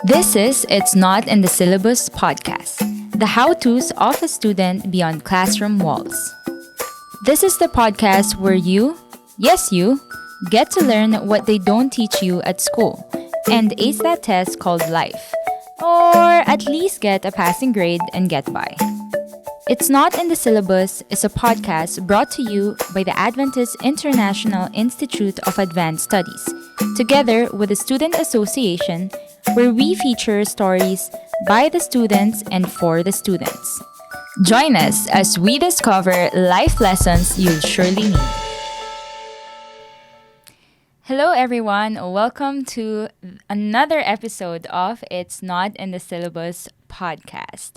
This is It's Not in the Syllabus podcast, the how to's of a student beyond classroom walls. This is the podcast where you, yes, you, get to learn what they don't teach you at school and ace that test called life, or at least get a passing grade and get by. It's Not in the Syllabus is a podcast brought to you by the Adventist International Institute of Advanced Studies, together with the Student Association, where we feature stories by the students and for the students. Join us as we discover life lessons you'll surely need. Hello, everyone. Welcome to another episode of It's Not in the Syllabus podcast.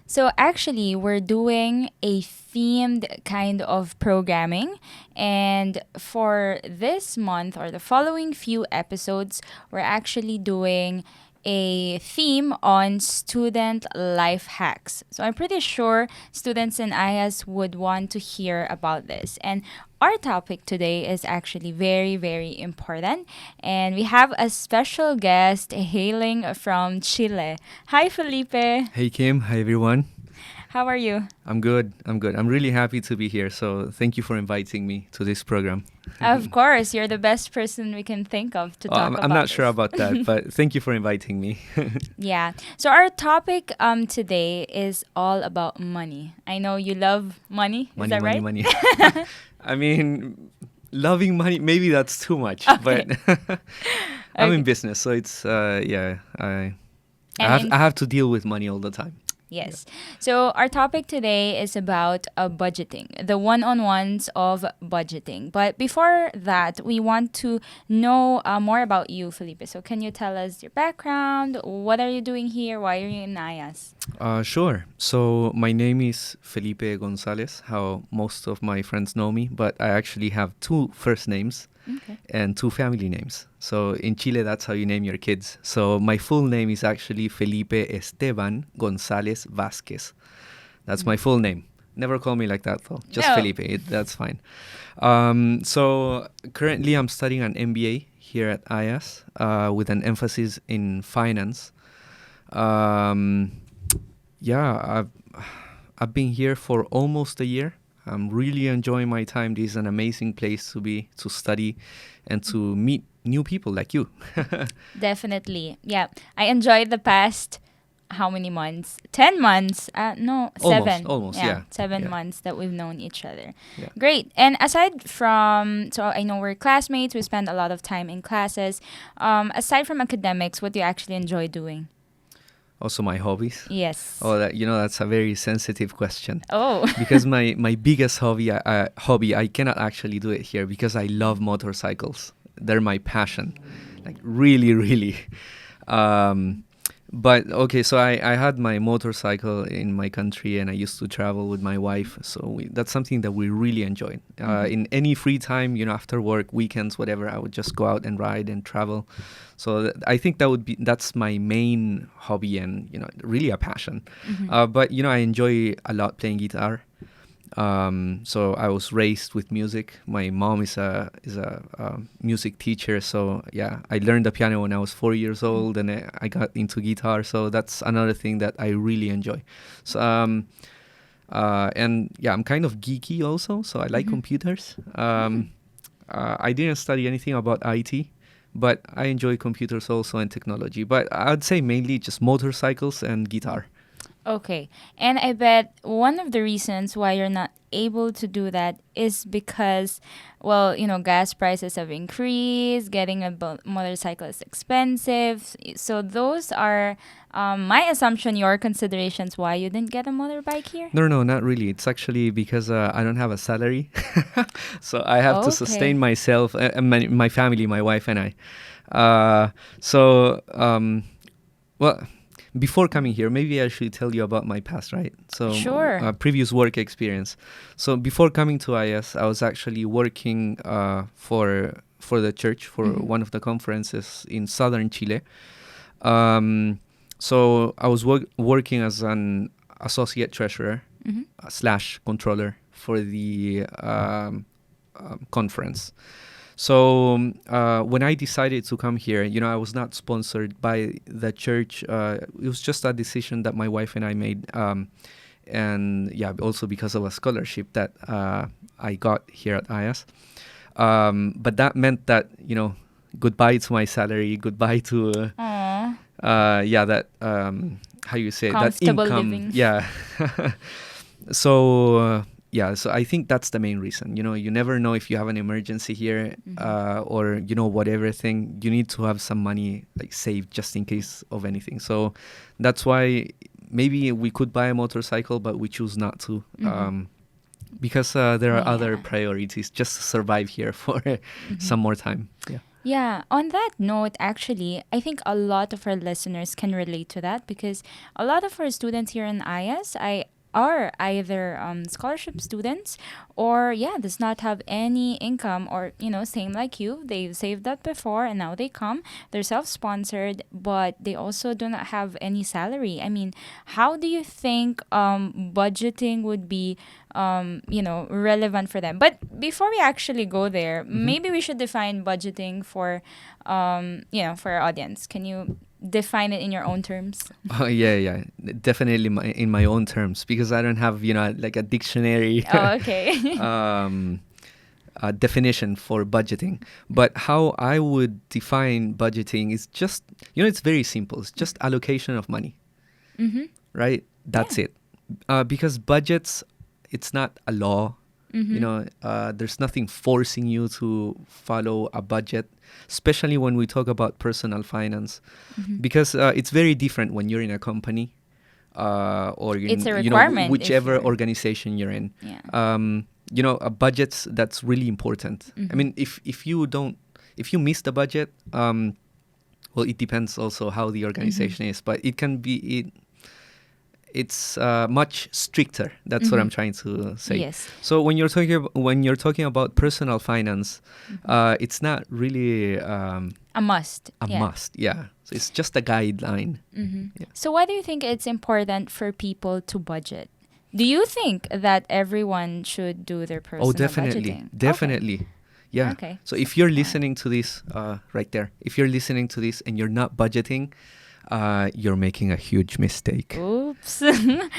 So actually, we're doing a themed kind of programming. And for this month or the following few episodes, we're actually doing a theme on student life hacks. So I'm pretty sure students in IAS would want to hear about this. And our topic today is actually very, very important. And we have a special guest hailing from Chile. Hi, Felipe. Hey Kim, hi everyone. How are you? I'm good. I'm really happy to be here. So thank you for inviting me to this program. Of course, you're the best person we can think of to talk about I'm not this. sure about that, but thank you for inviting me. Yeah. So our topic today is all about money. I know you love money. Is that right? Money. I mean, loving money, maybe that's too much, Okay. but I'm in Okay. business, so it's I And have to deal with money all the time. Yes. So our topic today is about budgeting, the one-on-ones of budgeting. But before that, we want to know more about you, Felipe. So can you tell us your background? What are you doing here? Why are you in IAS? Sure. So my name is Felipe Gonzalez, how most of my friends know me, but I actually have two first names Okay. and two family names. So in Chile, that's how you name your kids. So my full name is actually Felipe Esteban Gonzalez Vasquez. That's my full name. Never call me like that though. Just No. Felipe. That's fine. So currently I'm studying an MBA here at IAS with an emphasis in finance. I've been here for almost a year. I'm really enjoying my time. This is an amazing place to be, to study, and to meet new people like you. Definitely. Yeah. I enjoyed the past, how many months? 10 months? No, 7. Almost, yeah. 7 Yeah. months that we've known each other. Yeah. Great. And aside from, so I know we're classmates, we spend a lot of time in classes. Aside from academics, what do you actually enjoy doing? Also, my hobbies. Yes. Oh, that's a very sensitive question. Oh. Because my biggest hobby, I cannot actually do it here because I love motorcycles. They're my passion, like really, really. But okay, so I had my motorcycle in my country and I used to travel with my wife. So that's something that we really enjoyed. In any free time, after work, weekends, whatever, I would just go out and ride and travel. So I think that's my main hobby and, really a passion. But, I enjoy a lot playing guitar. So I was raised with music. My mom is a music teacher. So yeah, I learned the piano when I was 4 years old, and I got into guitar. So that's another thing that I really enjoy. So and yeah, I'm kind of geeky also. So I like computers. I didn't study anything about IT, but I enjoy computers also and technology. But I'd say mainly just motorcycles and guitar. Okay. And I bet one of the reasons why you're not able to do that is because, well, gas prices have increased, getting a motorcycle is expensive. So those are, my assumption, your considerations why you didn't get a motorbike here? No, not really. It's actually because I don't have a salary. So I have to Okay. sustain myself, and my family, my wife and I. Well, before coming here, maybe I should tell you about my past, right? So, Sure. Previous work experience. So before coming to IS, I was actually working for the church for one of the conferences in southern Chile. So I was working as an associate treasurer / controller for the conference. So when I decided to come here, I was not sponsored by the church. It was just a decision that my wife and I made. And yeah, also because of a scholarship that I got here at IAS. But that meant that, goodbye to my salary, goodbye to, that, how you say it, that Comfortable income. living. Yeah. So, so I think that's the main reason. You never know if you have an emergency here or, whatever thing, you need to have some money like saved just in case of anything. So that's why maybe we could buy a motorcycle, but we choose not to. Because there are other priorities just to survive here for some more time. Yeah. Yeah, on that note, actually, I think a lot of our listeners can relate to that because a lot of our students here in IAS are either scholarship students or does not have any income, or same like you, they've saved that before and now they're self-sponsored, but they also do not have any salary. I mean, how do you think budgeting would be relevant for them? But before we actually go there, maybe we should define budgeting for for our audience. Can you define it in your own terms? Oh, yeah. Definitely in my own terms, because I don't have, like a dictionary definition for budgeting. But how I would define budgeting is just, it's very simple. It's just allocation of money, right? That's it. Because budgets, it's not a law. There's nothing forcing you to follow a budget, especially when we talk about personal finance, because it's very different when you're in a company or it's a requirement whichever organization you're in. A budget, that's really important. I mean, if you miss the budget, well, it depends also how the organization is, but it can be it's much stricter. That's what I'm trying to say. Yes. So when you're talking about personal finance, it's not really a must. Must. Yeah. So it's just a guideline. Yeah. So why do you think it's important for people to budget? Do you think that everyone should do their personal budgeting? Definitely. Okay. Yeah. Okay. So if you're listening to this right there, if you're listening to this and you're not budgeting, you're making a huge mistake. Oops.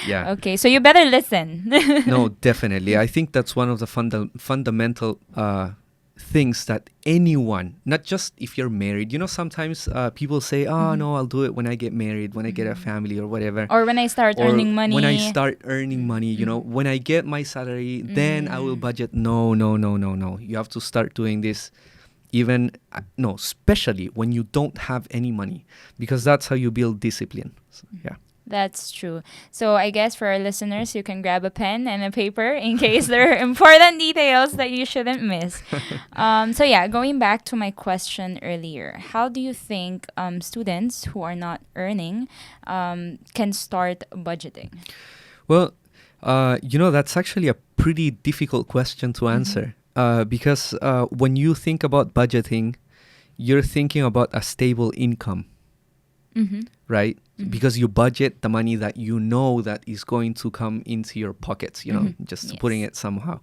Yeah. Okay, so you better listen. No, definitely. I think that's one of the fundamental things that anyone, not just if you're married. Sometimes people say, "Oh no, I'll do it when I get married, when I get a family, or whatever." Or when I start earning money. When I start earning money, when I get my salary, then I will budget. No. You have to start doing this. Especially when you don't have any money, because that's how you build discipline. So, yeah. That's true. So I guess for our listeners, you can grab a pen and a paper in case there are important details that you shouldn't miss. Going back to my question earlier, how do you think students who are not earning can start budgeting? Well, that's actually a pretty difficult question to answer. Because when you think about budgeting, you're thinking about a stable income, right? Because you budget the money that that is going to come into your pockets, just putting it somehow.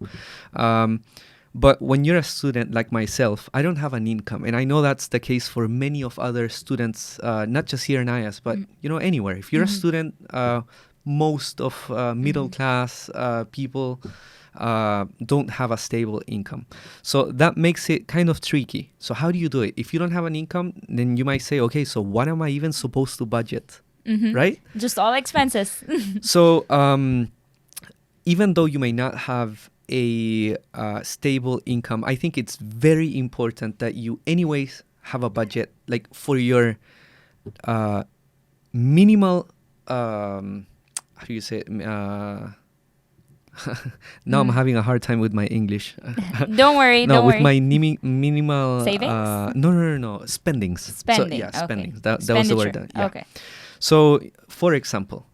But when you're a student like myself, I don't have an income. And I know that's the case for many of other students, not just here in IAS, but, anywhere. If you're a student, most of middle class people don't have a stable income. So that makes it kind of tricky. So how do you do it? If you don't have an income, then you might say, okay, so what am I even supposed to budget? Right? Just all expenses. So even though you may not have a stable income, I think it's very important that you anyways have a budget, like for your minimal, how do you say it? Now I'm having a hard time with my English. Don't worry. With my minimal savings. No. Spendings. Spending. So, spendings. Okay. That was the word. Yeah. Okay. So, for example,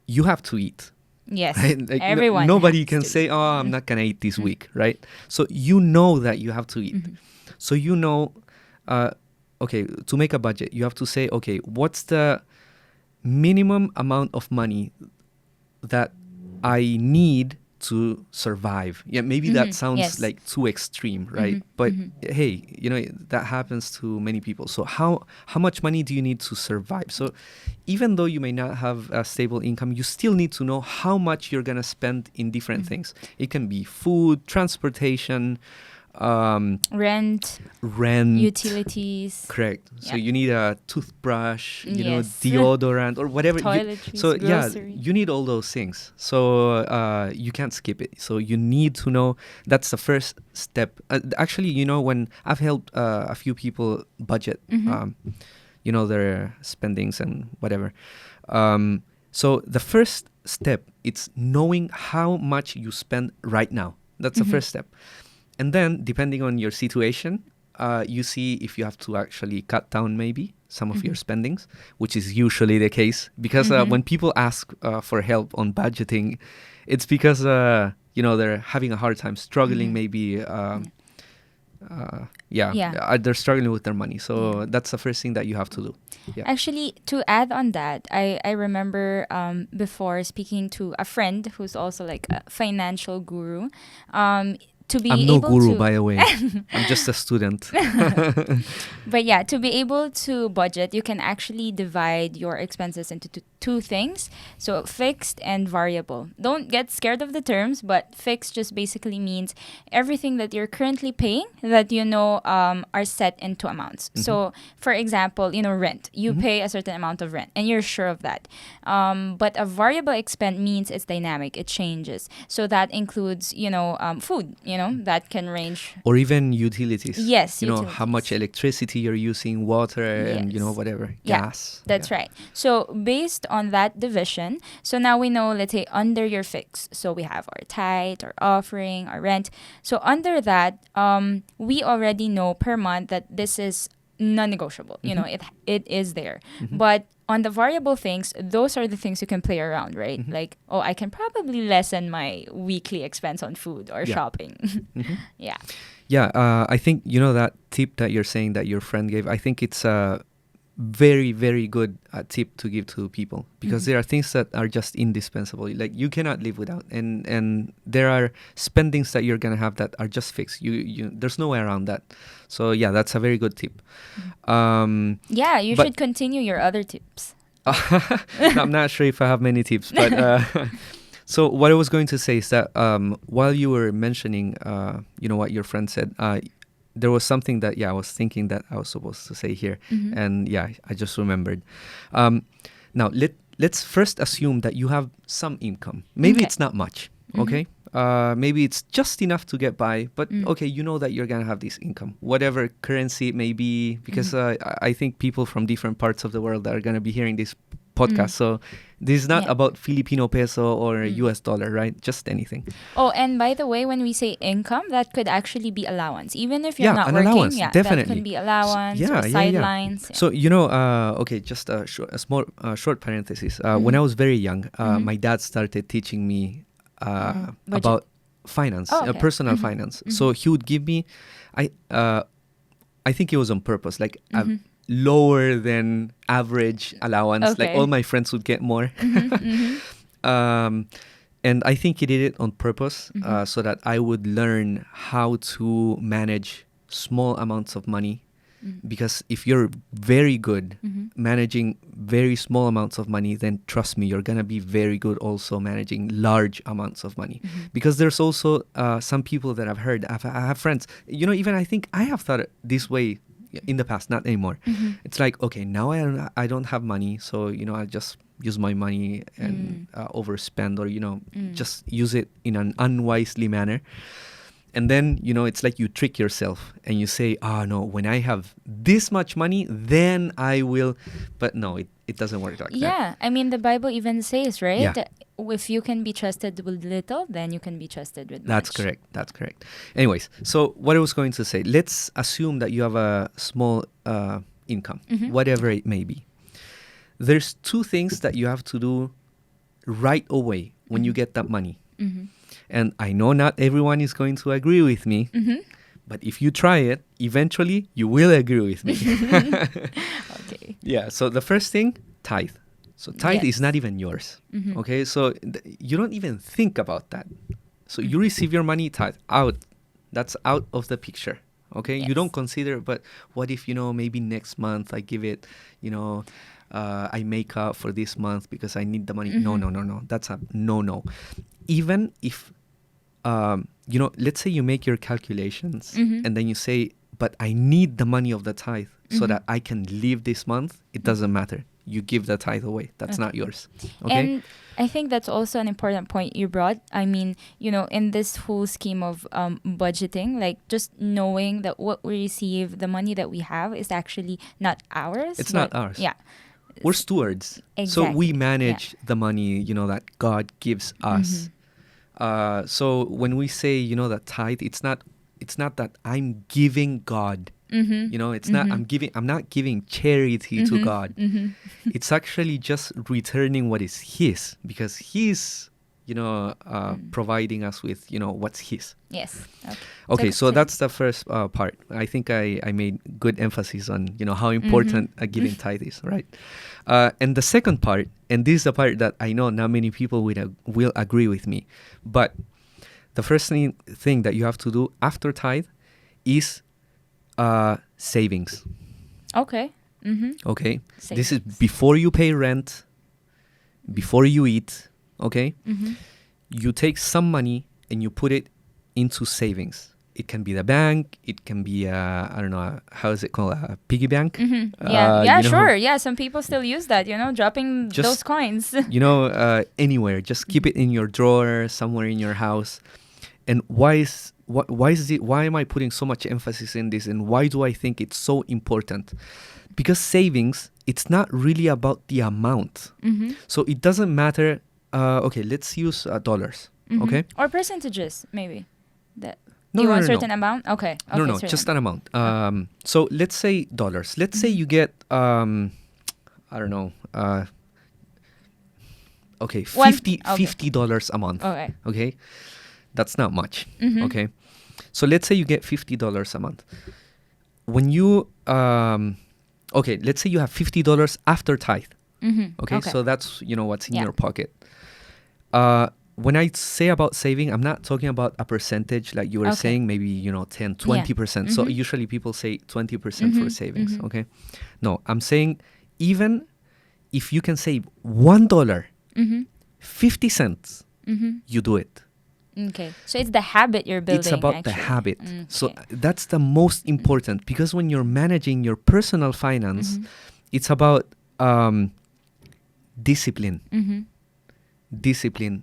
you have to eat. Yes. Right? Like everyone. Nobody can say, "Oh, I'm not gonna eat this week," right? So you know that you have to eat. So okay, to make a budget, you have to say, okay, what's the minimum amount of money that I need to survive. Yeah, maybe that sounds Yes. like too extreme, right? But hey, that happens to many people. So how much money do you need to survive? So even though you may not have a stable income, you still need to know how much you're gonna spend in different things. It can be food, transportation, Rent, rent. utilities, Correct. So Yeah. you need a toothbrush, Yes. deodorant or whatever. Toiletries, So yeah, grocery. you need all those things. So you can't skip it. So you need to know. That's the first step. Actually, when I've helped a few people budget, their spendings and whatever. So the first step, it's knowing how much you spend right now. That's the first step. And then, depending on your situation, you see if you have to actually cut down maybe some of your spendings, which is usually the case. Because when people ask for help on budgeting, it's because, they're having a hard time struggling maybe. They're struggling with their money. So that's the first thing that you have to do. Yeah. Actually, to add on that, I remember before speaking to a friend who's also like a financial guru. To be I'm no able guru, to, by the way. I'm just a student. But yeah, to be able to budget, you can actually divide your expenses into two things. So fixed and variable. Don't get scared of the terms, but fixed just basically means everything that you're currently paying that are set into amounts. So for example, rent. You pay a certain amount of rent and you're sure of that. But a variable expense means it's dynamic. It changes. So that includes, food, that can range. Or even utilities. Yes, How much electricity you're using, water, and Yes. whatever, Yeah, gas. That's right. So based on that division, so now we know, let's say under your fix. So we have our tithe, our offering, our rent. So under that, we already know per month that this is non-negotiable. It is there. But on the variable things, those are the things you can play around, right? Like, I can probably lessen my weekly expense on food or shopping. Yeah. Yeah, I think, that tip that you're saying that your friend gave, I think it's a very, very good tip to give to people, because there are things that are just indispensable. Like, you cannot live without. And there are spendings that you're going to have that are just fixed. There's no way around that. So, yeah, that's a very good tip. You should continue your other tips. I'm not sure if I have many tips, but... So what I was going to say is that while you were mentioning, what your friend said, there was something that, I was thinking that I was supposed to say here. And I just remembered. Now, let's first assume that you have some income. Maybe it's not much, okay? Maybe it's just enough to get by, but okay, you know that you're going to have this income, whatever currency it may be, because I think people from different parts of the world are going to be hearing this podcast. So this is not about Filipino peso or US dollar, right? Just anything. Oh, and by the way, when we say income, that could actually be allowance. Even if you're not an working, allowance, definitely. That could be allowance or sidelines. Yeah. So, okay, just a small short parenthesis. When I was very young, my dad started teaching me about finance, personal finance. So he would give me, I think it was on purpose, like a lower than average allowance. Like all my friends would get more. And I think he did it on purpose so that I would learn how to manage small amounts of money. Because if you're very good managing very small amounts of money, then trust me, you're going to be very good also managing large amounts of money. Because there's also some people that I've heard, I have friends, even I think I have thought this way in the past, not anymore. It's like, okay, now I don't have money, so, I'll just use my money and overspend or, just use it in an unwisely manner. And then, it's like you trick yourself and you say, no, when I have this much money, then I will. But no, it doesn't work like that. Yeah. I mean, the Bible even says, right? Yeah. If you can be trusted with little, then you can be trusted with much. That's correct. Anyways, so what I was going to say, let's assume that you have a small income, whatever it may be. There's two things that you have to do right away when you get that money. And I know not everyone is going to agree with me, but if you try it, eventually you will agree with me. Okay. Yeah, so the first thing, tithe. So tithe is not even yours, okay? So you don't even think about that. So you receive your money, tithe out. That's out of the picture. Okay, Yes. you don't consider, but what if, maybe next month I give it, I make up for this month because I need the money. No. That's a no. Even if, let's say you make your calculations and then you say, but I need the money of the tithe so that I can live this month. It doesn't matter. You give the tithe away. That's not yours. Okay. And I think that's also an important point you brought. I mean, in this whole scheme of budgeting, like just knowing that what we receive, the money that we have is actually not ours. It's not ours. Yeah. We're stewards. Exactly. So we manage the money, that God gives us. So when we say, that tithe, it's not that I'm giving God. It's not I'm not giving charity to God. It's actually just returning what is his, because he's providing us with what's his. Yes. Okay, so that's the first part. I think I made good emphasis on how important a giving tithe is, right? And the second part, and this is the part that I know not many people will agree with me, but the first thing that you have to do after tithe is savings. Okay. Okay. Savings. This is before you pay rent, before you eat. Okay. You take some money and you put it into savings. It can be the bank. It can be I don't know, how is it called, a piggy bank. Yeah. Sure. Yeah. Some people still use that. Dropping Just, those coins. Anywhere. Just keep it in your drawer, somewhere in your house. And why am I putting so much emphasis in this, and why do I think it's so important? Because savings, it's not really about the amount. So it doesn't matter. Okay, let's use dollars. Okay, or percentages maybe. That No, you no, want no, certain amount? Okay. No, certain. just an amount. So let's say dollars. Let's say you get I don't know. Okay, $50 a month. Okay. Okay, that's not much. Okay, so let's say you get $50 a month. When you okay, let's say you have $50 after tithe. Okay, so that's what's in your pocket. When I say about saving, I'm not talking about a percentage like you were saying, maybe 10, 20%. So usually people say 20% for savings. Okay, no, I'm saying even if you can save $1, 50 cents, you do it. Okay, so it's the habit you're building. It's about actually. the habit. Okay. So that's the most important, because when you're managing your personal finance, it's about discipline. Discipline.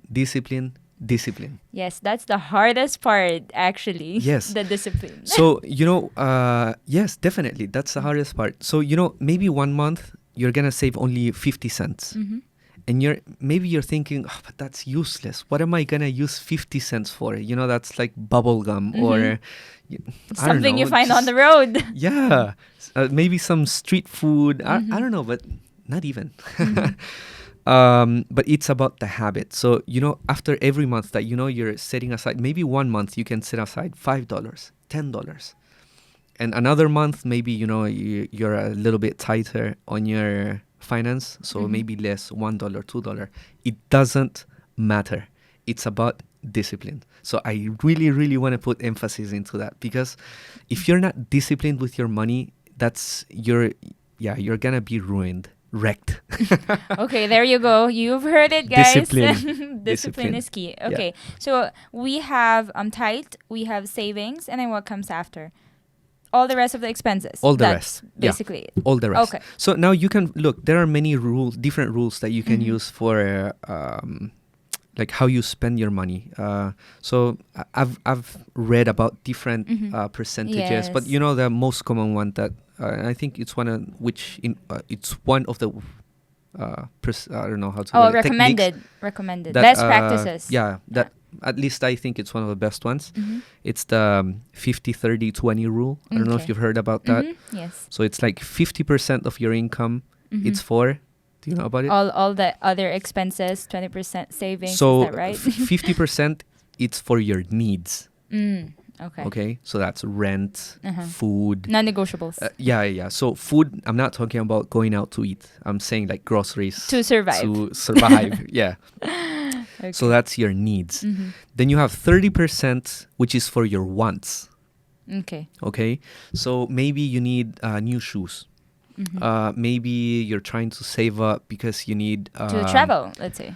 Yes, that's the hardest part, actually. Yes. The discipline. So, yes, definitely. That's the hardest part. So, maybe 1 month you're going to save only 50 cents. And you're thinking, oh, but that's useless. What am I going to use 50 cents for? That's like bubble gum or something you find on the road. Yeah. Maybe some street food. I don't know, but not even. But it's about the habit. So, after every month that, you're setting aside, maybe 1 month you can set aside $5, $10. And another month, maybe, you're a little bit tighter on your finance. So maybe less, $1, $2. It doesn't matter. It's about discipline. So I really, really want to put emphasis into that, because if you're not disciplined with your money, you're going to be ruined. Wrecked. Okay, there you go. You've heard it, guys. Discipline. Discipline is key. Okay, so we have tithe, we have savings, and then what comes after? All the rest of the expenses. All the That's rest. basically it. All the rest. Okay. So now you can look. There are many different rules that you can use for like how you spend your money. So I've read about different percentages, but the most common one that I think it's one of it's one of the I don't know how to recommended that, best practices. At least I think it's one of the best ones. It's the 50-30-20 rule. I don't know if you've heard about that. Yes. So it's like 50% of your income it's for. Do you know about it? All the other expenses, 20% savings. So is that right? 50% it's for your needs. Okay. Okay, so that's rent, food, non-negotiables. Yeah. So food, I'm not talking about going out to eat. I'm saying like groceries to survive. Yeah. Okay. So that's your needs. Mm-hmm. Then you have 30%, which is for your wants. Okay. Okay. So maybe you need new shoes. Mm-hmm. Maybe you're trying to save up because you need To travel, let's say.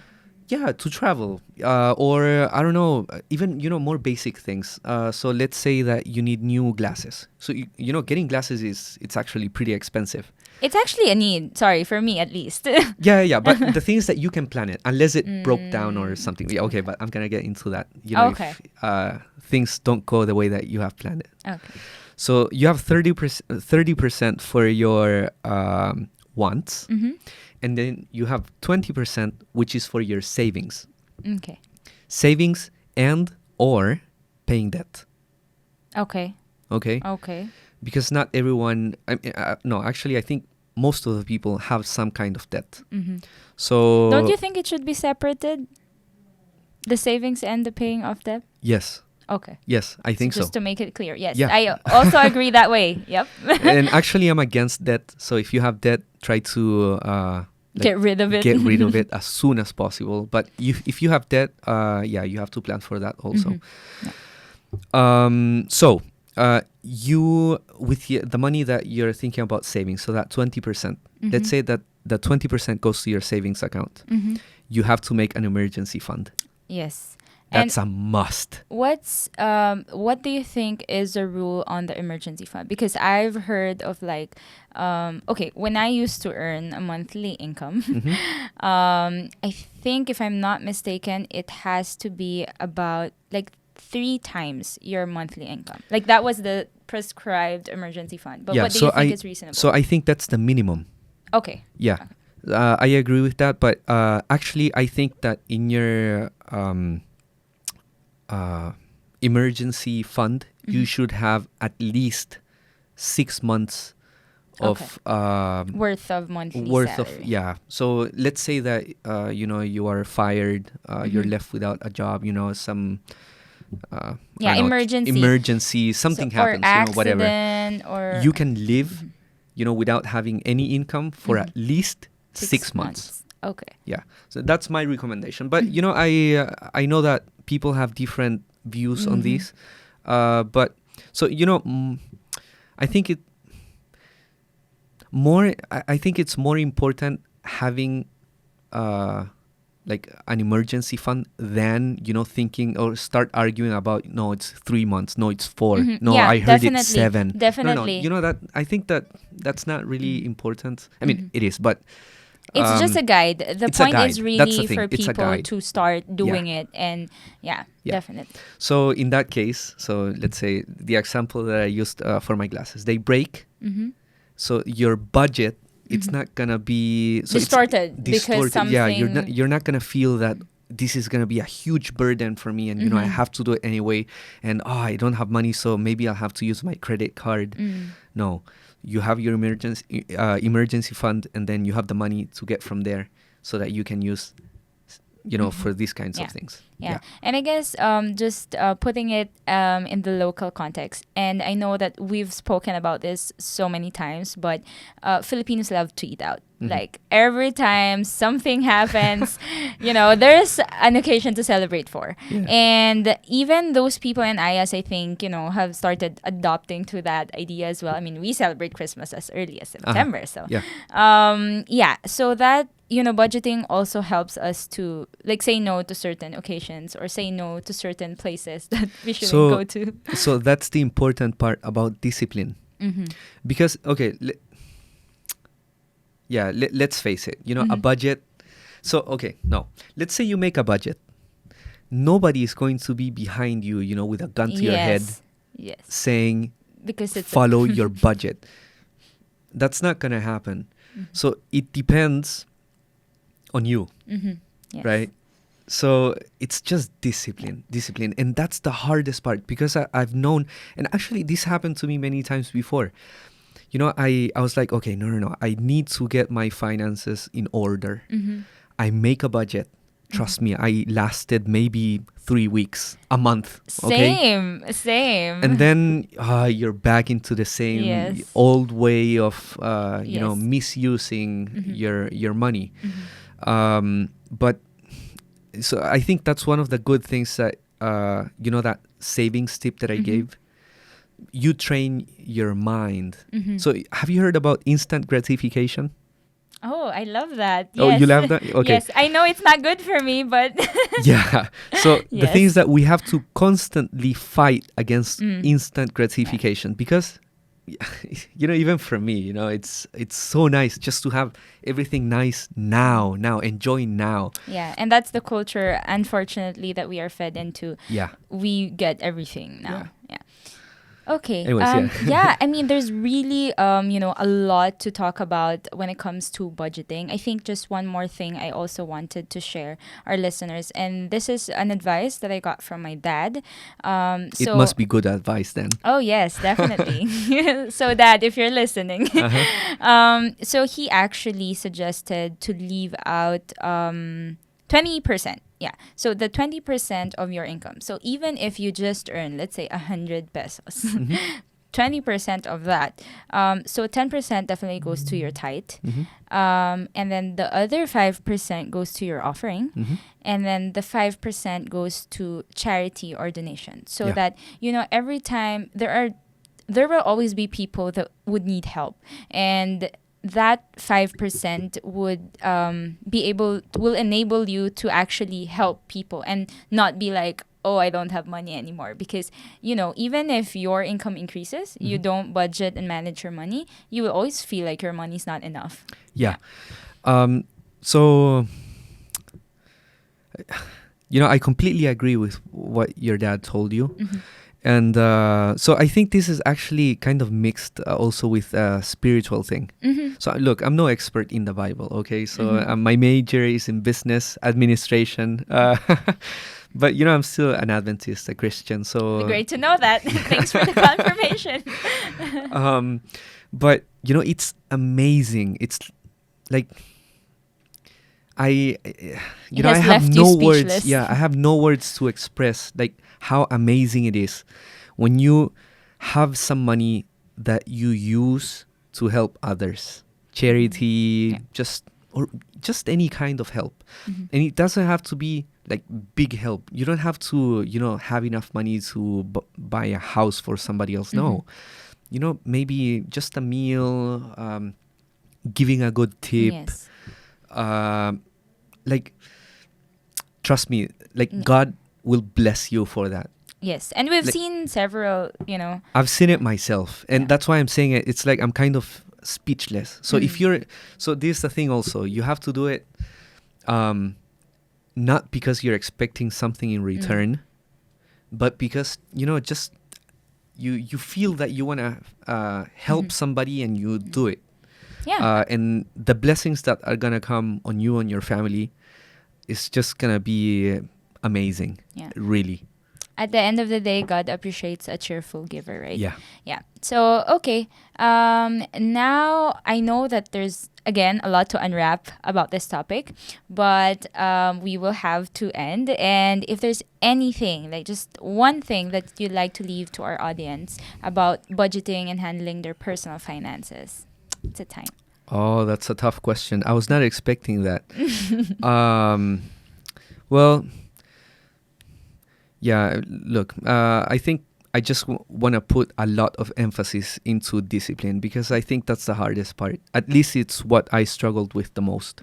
yeah, to travel, or I don't know, even more basic things. So let's say that you need new glasses. So getting glasses it's actually pretty expensive. It's actually a need. Sorry, for me at least. Yeah. But the thing is that you can plan it unless it broke down or something. Yeah, okay, but I'm gonna get into that. Okay. If things don't go the way that you have planned it. Okay. So you have 30% for your wants. Mm-hmm. And then you have 20%, which is for your savings. Okay. Savings and or paying debt. Okay. Okay? Okay. Because not everyone... no, actually, I think most of the people have some kind of debt. Mm-hmm. So... Don't you think it should be separated? The savings and the paying of debt? Yes. Okay. Yes, I think so. Just to make it clear. Yes. Yeah. I also agree that way. Yep. And actually, I'm against debt. So if you have debt, try to... Get rid of it. Get rid of it as soon as possible. But if you have debt, you have to plan for that also. Mm-hmm. So you with the money that you're thinking about saving, so that 20%. Let's say that the 20% goes to your savings account. Mm-hmm. You have to make an emergency fund. Yes. That's a must. What do you think is the rule on the emergency fund? Because I've heard of like, when I used to earn a monthly income, I think if I'm not mistaken, it has to be about like 3 times your monthly income. Like that was the prescribed emergency fund. But what do you think is reasonable? So I think that's the minimum. Okay. Yeah. Okay. I agree with that. But actually, I think that in your... emergency fund, you should have at least 6 months of worth of monthly salary. So let's say that you are fired, you're left without a job, some emergency, something happens, or accident, whatever. or you can live, without having any income for at least 6 months. Okay. Yeah. So that's my recommendation. But I know that people have different views on these. But so I think it's more important having like an emergency fund than thinking or start arguing about no, it's 3 months, no, it's 4, no, I heard it's 7. Definitely. No, that I think that's not really important. I mean, it is, but it's just a guide. The point is really for people to start doing it, and definitely. So in that case, so let's say the example that I used for my glasses, they break. So your budget, it's not gonna be distorted because something. Yeah, you're not gonna feel that this is gonna be a huge burden for me, and I have to do it anyway. And I don't have money, so maybe I'll have to use my credit card. No. You have your emergency fund, and then you have the money to get from there, so that you can use, for these kinds of things. Yeah. And I guess just putting it in the local context, and I know that we've spoken about this so many times, but Filipinos love to eat out. Like every time something happens, there's an occasion to celebrate for. Yeah. And even those people in IAS, I think, have started adopting to that idea as well. I mean, we celebrate Christmas as early as September. So, so that, budgeting also helps us to like say no to certain occasions or say no to certain places that we shouldn't go to. So that's the important part about discipline. Because, okay, let's face it, a budget. So, okay, no. Let's say you make a budget. Nobody is going to be behind you, with a gun to your head saying, because it's follow your budget. That's not going to happen. So it depends on you, right? So it's just discipline. And that's the hardest part, because I've known, and actually this happened to me many times before. I was like, okay, no. I need to get my finances in order. I make a budget. Trust me, I lasted maybe 3 weeks, a month. Okay? Same. And then you're back into the same old way of, misusing your money. But so I think that's one of the good things that that savings tip that I gave. You train your mind. So have you heard about instant gratification? Oh, I love that. Oh, Yes. you love that? Okay. Yes, I know it's not good for me, but Yeah. So the thing Yes. is that we have to constantly fight against Mm. instant gratification because even for me, it's so nice just to have everything nice now, enjoy now. yeah, and that's the culture, unfortunately, that we are fed into. Yeah. We get everything now. Yeah. Okay. Anyways, yeah. Yeah, I mean, there's really, a lot to talk about when it comes to budgeting. I think just one more thing I also wanted to share our listeners, and this is an advice that I got from my dad. It must be good advice then. Oh, yes, definitely. So, Dad, if you're listening, so he actually suggested to leave out 20%. Yeah. So the 20% of your income. So even if you just earn, let's say, 100 pesos, 20% of that. So 10% definitely goes to your tithe. And then the other 5% goes to your offering. And then the 5% goes to charity or donation. So Yeah. that, every time there will always be people that would need help. And that 5% will enable you to actually help people and not be like, oh, I don't have money anymore. Because, even if your income increases, you don't budget and manage your money, you will always feel like your money's not enough. Yeah. So, I completely agree with what your dad told you. And so I think this is actually kind of mixed also with a spiritual thing. So look, I'm no expert in the Bible, okay? So my major is in business administration. But, I'm still an Adventist, a Christian. So Great to know that. Thanks for the confirmation. But, it's amazing. It's like... I have left you no words. speechless. Yeah, I have no words to express like how amazing it is when you have some money that you use to help others, charity, just any kind of help, and it doesn't have to be like big help. You don't have to have enough money to buy a house for somebody else. No, maybe just a meal, giving a good tip. Yes. Like, trust me, like God will bless you for that. Yes. And we've Like- seen several, I've seen it myself, and Yeah. that's why I'm saying it. It's like I'm kind of speechless. So so this is the thing also. You have to do it, not because you're expecting something in return, but because just you feel that you want to help somebody and you do it. yeah. And the blessings that are gonna come on you and your family is just gonna be amazing. Yeah. Really. At the end of the day, God appreciates a cheerful giver, right? Yeah. Yeah. So, okay. Now I know that there's, again, a lot to unwrap about this topic, but we will have to end. And if there's anything, like just one thing that you'd like to leave to our audience about budgeting and handling their personal finances, it's a time. Oh, that's a tough question. I was not expecting that. Well, yeah, look, I think I just want to put a lot of emphasis into discipline because I think that's the hardest part. At least it's what I struggled with the most.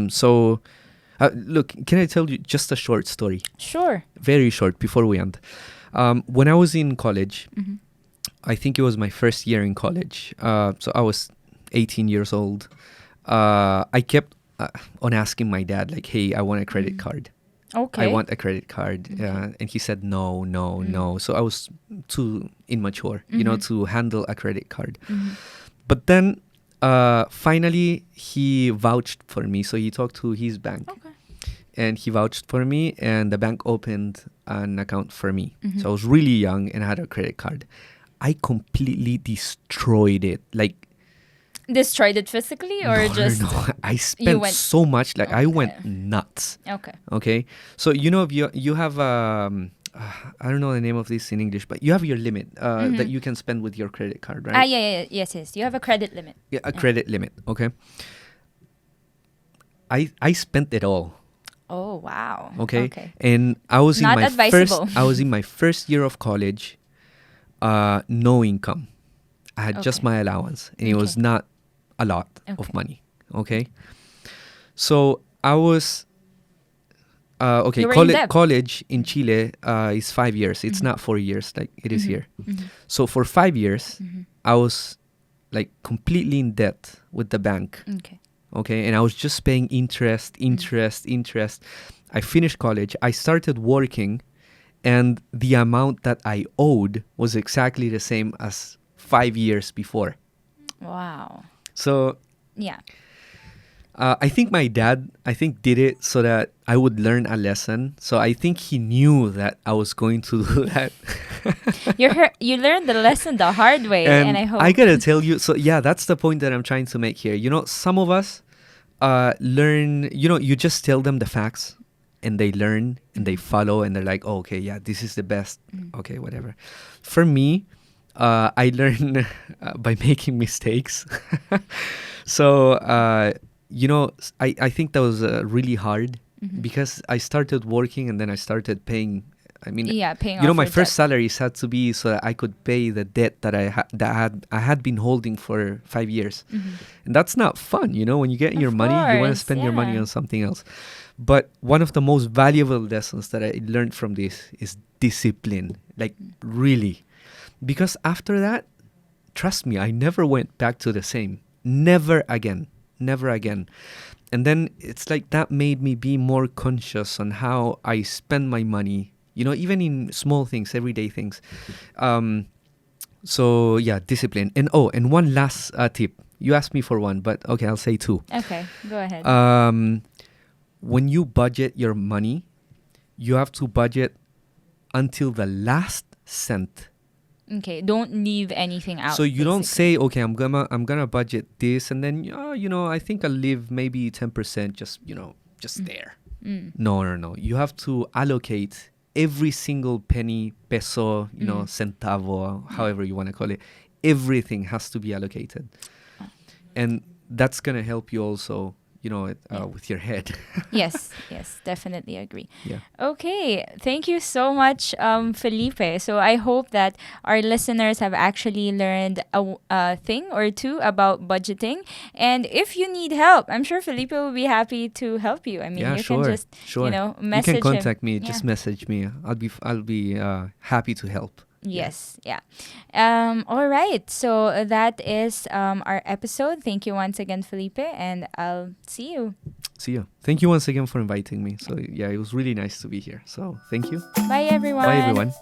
So, look, can I tell you just a short story? Sure. Very short before we end. When I was in college, I think it was my first year in college. So I was 18 years old. I kept on asking my dad, like, hey, I want a credit card. Okay. I want a credit card. And he said, no. So I was too immature, to handle a credit card. But then finally, he vouched for me. So he talked to his bank. Okay. And he vouched for me, and the bank opened an account for me. So I was really young and I had a credit card. I completely destroyed it. Like, Destroyed it physically or just... no. I spent went- so much. Like, I Okay. went nuts. Okay. Okay, so if you have I don't know the name of this in English, but you have your limit that you can spend with your credit card, right? Yes. You have a credit limit. Yeah, a credit limit. Okay. I spent it all. Oh, wow. Okay. Okay. And I was Not in my advisable. I was in my first year of college, no income. I had just Okay. my allowance, and it was Okay. not a lot of Okay. money. Okay. So I was okay. You were in debt. College in Chile is 5 years. It's Mhm. not 4 years like it is Mhm. here. Mhm. So for 5 years, Mhm. I was like completely in debt with the bank. Okay. Okay, and I was just paying interest. I finished college. I started working, and the amount that I owed was exactly the same as 5 years before. Wow. So Yeah. I think my dad, did it so that I would learn a lesson. So I think he knew that I was going to do that. You learned the lesson the hard way, and And I I hope. gotta tell you, so yeah, that's the point that I'm trying to make here. You know, some of us learn, you just tell them the facts and they learn and they follow and they're like, oh, okay, yeah, this is the best. Okay, whatever. For me, I learn by making mistakes. So, I think that was really hard because I started working and then I started paying. I mean, Yeah, paying off my your first debt. salaries had to be so that I could pay the debt that I had been holding for 5 years, and that's not fun. When you get your Of money, you want to course, spend your money yeah. on something else. But one of the most valuable lessons that I learned from this is discipline. Like really, because after that, trust me, I never went back to the same. Never again. Never again. And then it's like that made me be more conscious on how I spend my money, even in small things, everyday things. So yeah, discipline. And one last tip. You asked me for one, but okay, I'll say two. Okay, go ahead. When you budget your money, you have to budget until the last cent. Okay, don't leave anything out. So you don't basically. say, okay, I'm gonna budget this, and then I think I'll leave maybe 10%, just there. No. You have to allocate every single penny, peso, centavo, however you want to call it. Everything has to be allocated, and that's gonna help you also, with your head. Yes, definitely agree. Yeah. Okay, thank you so much, Felipe. So I hope that our listeners have actually learned a thing or two about budgeting. And if you need help, I'm sure Felipe will be happy to help you. I mean, Yeah, you can sure, just, sure. You can message him. contact me. Yeah. Just message me. I'll be happy to help. Yes, yeah. All right. So that is our episode. Thank you once again, Felipe, and I'll see you. See you. Thank you once again for inviting me. So yeah, it was really nice to be here. So thank you. Bye, everyone. Bye, everyone.